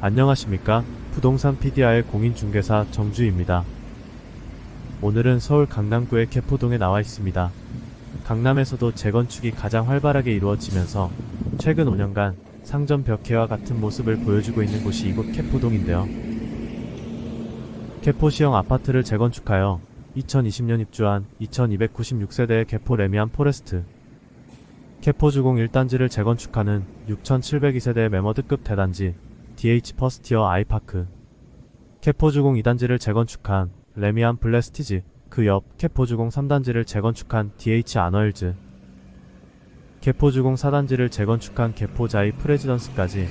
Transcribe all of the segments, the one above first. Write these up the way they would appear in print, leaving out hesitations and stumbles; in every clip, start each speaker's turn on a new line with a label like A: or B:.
A: 안녕하십니까? 부동산 PDR의 공인중개사 정주희입니다. 오늘은 서울 강남구의 개포동에 나와 있습니다. 강남에서도 재건축이 가장 활발하게 이루어지면서 최근 5년간 상점 벽해와 같은 모습을 보여주고 있는 곳이 이곳 개포동인데요. 개포시형 아파트를 재건축하여 2020년 입주한 2296세대의 개포 레미안 포레스트 개포주공 1단지를 재건축하는 6702세대의 매머드급 대단지 DH 퍼스티어 아이파크 개포주공 2단지를 재건축한 레미안 블레스티지 그 옆 개포주공 3단지를 재건축한 DH 아너힐즈 개포주공 4단지를 재건축한 개포자이 프레지던스까지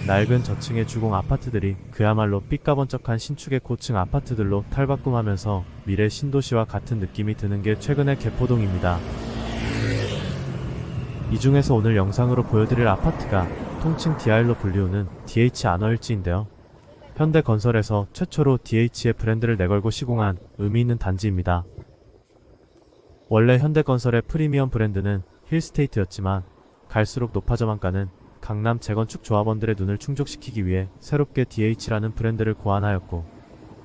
A: 낡은 저층의 주공 아파트들이 그야말로 삐까번쩍한 신축의 고층 아파트들로 탈바꿈하면서 미래 신도시와 같은 느낌이 드는 게 최근의 개포동입니다. 이 중에서 오늘 영상으로 보여드릴 아파트가 통칭 DR로 불리우는 DH 아너힐즈인데요. 현대건설에서 최초로 DH의 브랜드를 내걸고 시공한 의미있는 단지입니다. 원래 현대건설의 프리미엄 브랜드는 힐스테이트였지만 갈수록 높아져 만가는 강남 재건축 조합원들의 눈을 충족시키기 위해 새롭게 DH라는 브랜드를 고안하였고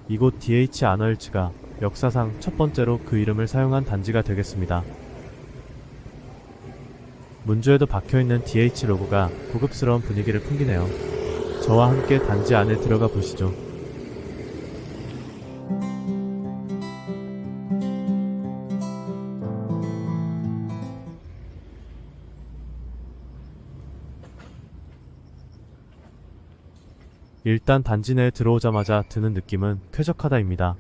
A: 이곳 DH 아너힐즈가 역사상 첫 번째로 그 이름을 사용한 단지가 되겠습니다. 문주에도 박혀있는 DH 로고가 고급스러운 분위기를 풍기네요. 저와 함께 단지 안에 들어가 보시죠. 일단 단지 내에 들어오자마자 드는 느낌은 쾌적하다입니다.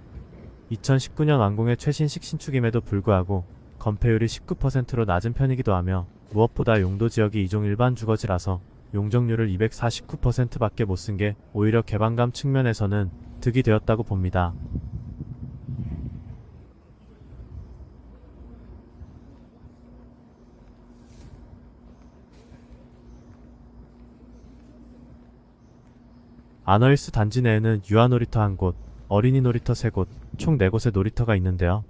A: 2019년 완공의 최신식 신축임에도 불구하고 건폐율이 19%로 낮은 편이기도 하며 무엇보다 용도 지역이 2종 일반 주거지라서 용적률을 249%밖에 못 쓴 게 오히려 개방감 측면에서는 득이 되었다고 봅니다. 아너힐스 단지 내에는 유아놀이터 1곳, 어린이 놀이터 3곳, 총 4곳의 놀이터가 있는데요.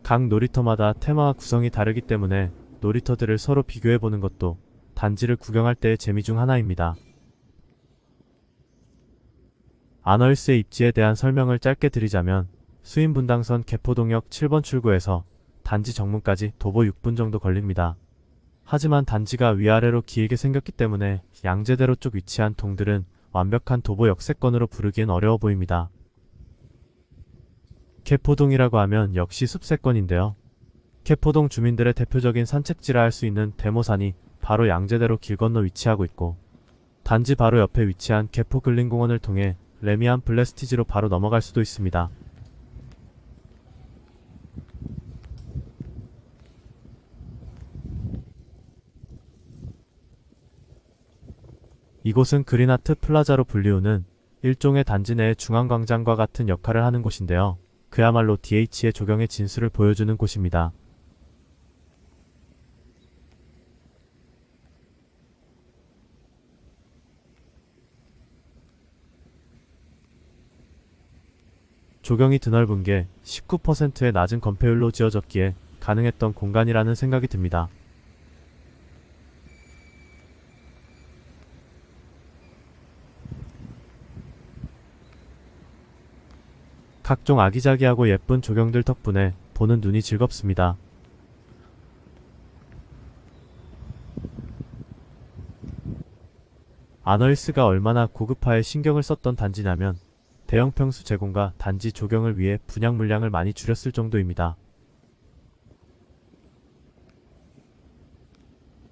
A: 각 놀이터마다 테마와 구성이 다르기 때문에 놀이터들을 서로 비교해보는 것도 단지를 구경할 때의 재미 중 하나입니다. 아너힐스의 입지에 대한 설명을 짧게 드리자면 수인분당선 개포동역 7번 출구에서 단지 정문까지 도보 6분 정도 걸립니다. 하지만 단지가 위아래로 길게 생겼기 때문에 양재대로 쪽 위치한 동들은 완벽한 도보 역세권으로 부르기엔 어려워 보입니다. 개포동이라고 하면 역시 숲세권인데요. 개포동 주민들의 대표적인 산책지라 할 수 있는 대모산이 바로 양재대로 길 건너 위치하고 있고 단지 바로 옆에 위치한 개포 근린공원을 통해 레미안 블레스티지로 바로 넘어갈 수도 있습니다. 이곳은 그린아트 플라자로 불리우는 일종의 단지 내의 중앙광장과 같은 역할을 하는 곳인데요. 그야말로 DH의 조경의 진수를 보여주는 곳입니다. 조경이 드넓은 게 19%의 낮은 건폐율로 지어졌기에 가능했던 공간이라는 생각이 듭니다. 각종 아기자기하고 예쁜 조경들 덕분에 보는 눈이 즐겁습니다. 아너힐스가 얼마나 고급화에 신경을 썼던 단지냐면 대형 평수 제공과 단지 조경을 위해 분양 물량을 많이 줄였을 정도입니다.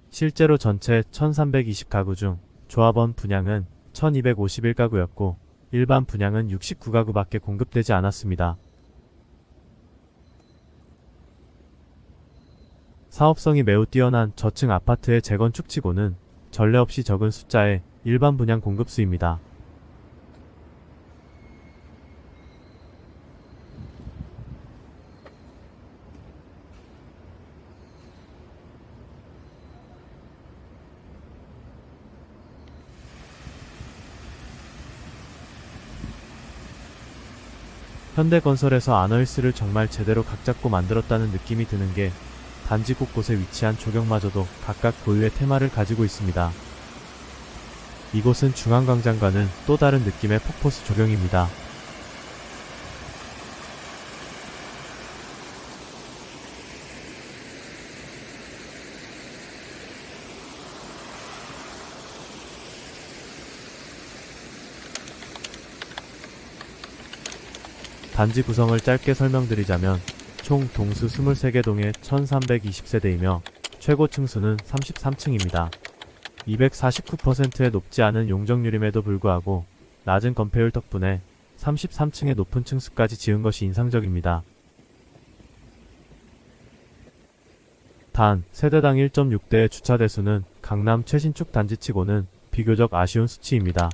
A: 실제로 전체 1320가구 중 조합원 분양은 1251가구였고 일반 분양은 69가구밖에 공급되지 않았습니다. 사업성이 매우 뛰어난 저층 아파트의 재건축치고는 전례 없이 적은 숫자의 일반 분양 공급수입니다. 현대건설에서 아너힐스를 정말 제대로 각잡고 만들었다는 느낌이 드는 게 단지 곳곳에 위치한 조경마저도 각각 고유의 테마를 가지고 있습니다. 이곳은 중앙광장과는 또 다른 느낌의 폭포수 조경입니다. 단지 구성을 짧게 설명드리자면 총 동수 23개 동의 1320세대이며 최고 층수는 33층입니다. 249%의 높지 않은 용적률임에도 불구하고 낮은 건폐율 덕분에 33층의 높은 층수까지 지은 것이 인상적입니다. 단, 세대당 1.6대의 주차 대수는 강남 최신축 단지치고는 비교적 아쉬운 수치입니다.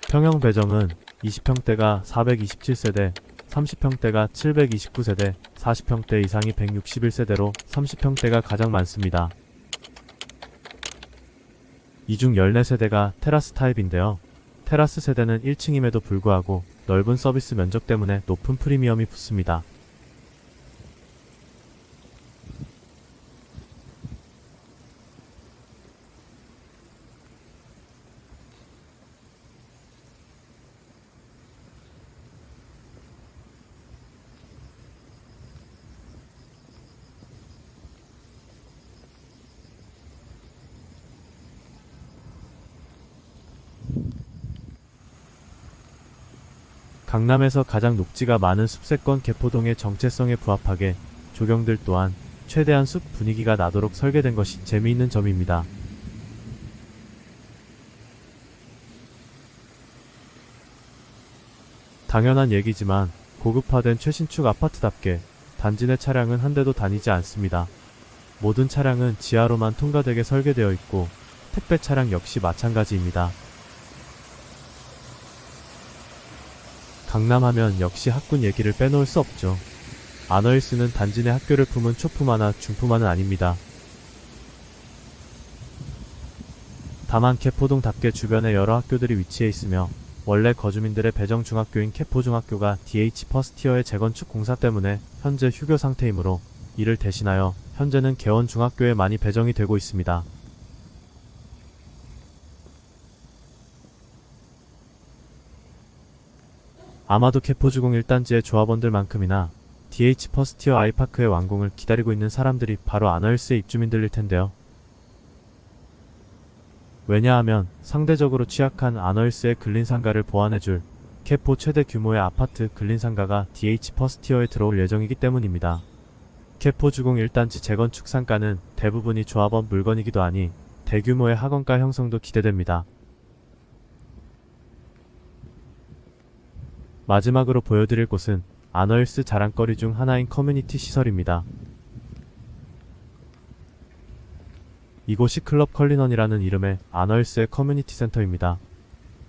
A: 평형 배정은 20평대가 427세대, 30평대가 729세대, 40평대 이상이 161세대로 30평대가 가장 많습니다. 이 중 14세대가 테라스 타입인데요. 테라스 세대는 1층임에도 불구하고 넓은 서비스 면적 때문에 높은 프리미엄이 붙습니다. 강남에서 가장 녹지가 많은 숲세권 개포동의 정체성에 부합하게 조경들 또한 최대한 숲 분위기가 나도록 설계된 것이 재미있는 점입니다. 당연한 얘기지만 고급화된 최신축 아파트답게 단지 내 차량은 한 대도 다니지 않습니다. 모든 차량은 지하로만 통과되게 설계되어 있고 택배 차량 역시 마찬가지입니다. 강남하면 역시 학군 얘기를 빼놓을 수 없죠. 아너힐스는 단지 내 학교를 품은 초품화나 중품화는 아닙니다. 다만 개포동답게 주변에 여러 학교들이 위치해 있으며 원래 거주민들의 배정 중학교인 개포중학교가 DH 퍼스티어의 재건축 공사 때문에 현재 휴교 상태이므로 이를 대신하여 현재는 개원 중학교에 많이 배정이 되고 있습니다. 아마도 개포주공 1단지의 조합원들만큼이나 DH 퍼스티어 아이파크의 완공을 기다리고 있는 사람들이 바로 아너힐스의 입주민들일 텐데요. 왜냐하면 상대적으로 취약한 아너힐스의 근린상가를 보완해줄 개포 최대 규모의 아파트 근린상가가 DH 퍼스티어에 들어올 예정이기 때문입니다. 개포주공 1단지 재건축 상가는 대부분이 조합원 물건이기도 하니 대규모의 학원가 형성도 기대됩니다. 마지막으로 보여드릴 곳은 아너힐스 자랑거리 중 하나인 커뮤니티 시설입니다. 이곳이 클럽 컬리넌이라는 이름의 아너힐스의 커뮤니티 센터입니다.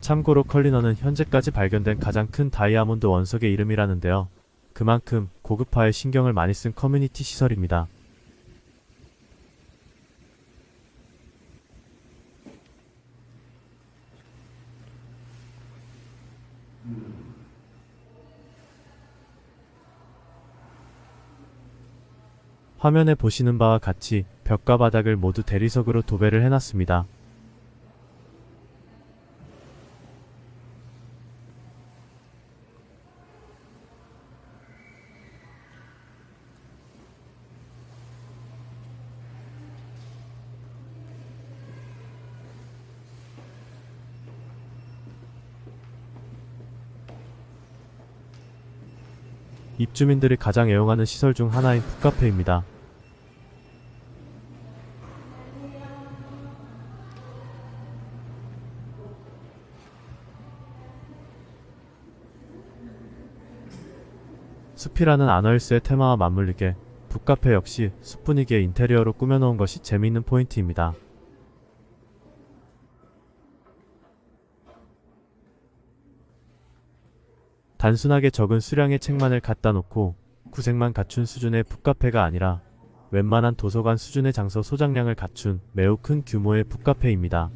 A: 참고로 컬리넌은 현재까지 발견된 가장 큰 다이아몬드 원석의 이름이라는데요. 그만큼 고급화에 신경을 많이 쓴 커뮤니티 시설입니다. 화면에 보시는 바와 같이 벽과 바닥을 모두 대리석으로 도배를 해놨습니다. 입주민들이 가장 애용하는 시설 중 하나인 풋카페입니다. 숲이라는 아너힐스의 테마와 맞물리게 붓카페 역시 숲 분위기의 인테리어로 꾸며놓은 것이 재미있는 포인트입니다. 단순하게 적은 수량의 책만을 갖다 놓고 구색만 갖춘 수준의 붓카페가 아니라 웬만한 도서관 수준의 장서 소장량을 갖춘 매우 큰 규모의 붓카페입니다.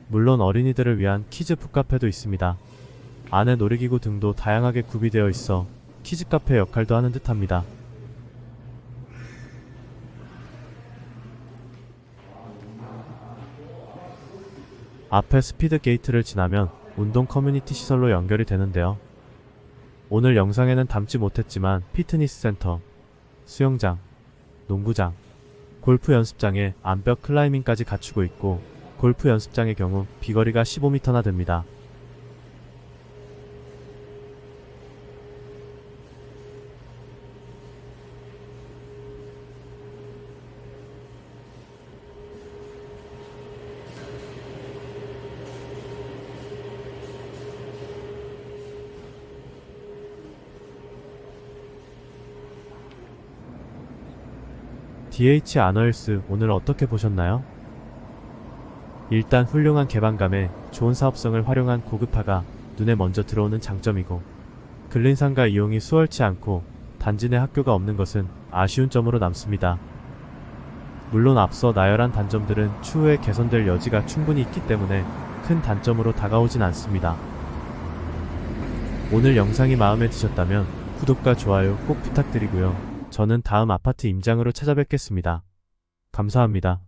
A: 물론 어린이들을 위한 키즈 북카페도 있습니다. 안에 놀이기구 등도 다양하게 구비되어 있어 키즈 카페 역할도 하는 듯합니다. 앞에 스피드 게이트를 지나면 운동 커뮤니티 시설로 연결이 되는데요. 오늘 영상에는 담지 못했지만 피트니스 센터, 수영장, 농구장, 골프 연습장에 암벽 클라이밍까지 갖추고 있고 골프 연습장의 경우 비거리가 15m나 됩니다. DH 아너힐스 오늘 어떻게 보셨나요? 일단 훌륭한 개방감에 좋은 사업성을 활용한 고급화가 눈에 먼저 들어오는 장점이고 근린상가 이용이 수월치 않고 단지 내 학교가 없는 것은 아쉬운 점으로 남습니다. 물론 앞서 나열한 단점들은 추후에 개선될 여지가 충분히 있기 때문에 큰 단점으로 다가오진 않습니다. 오늘 영상이 마음에 드셨다면 구독과 좋아요 꼭 부탁드리고요. 저는 다음 아파트 임장으로 찾아뵙겠습니다. 감사합니다.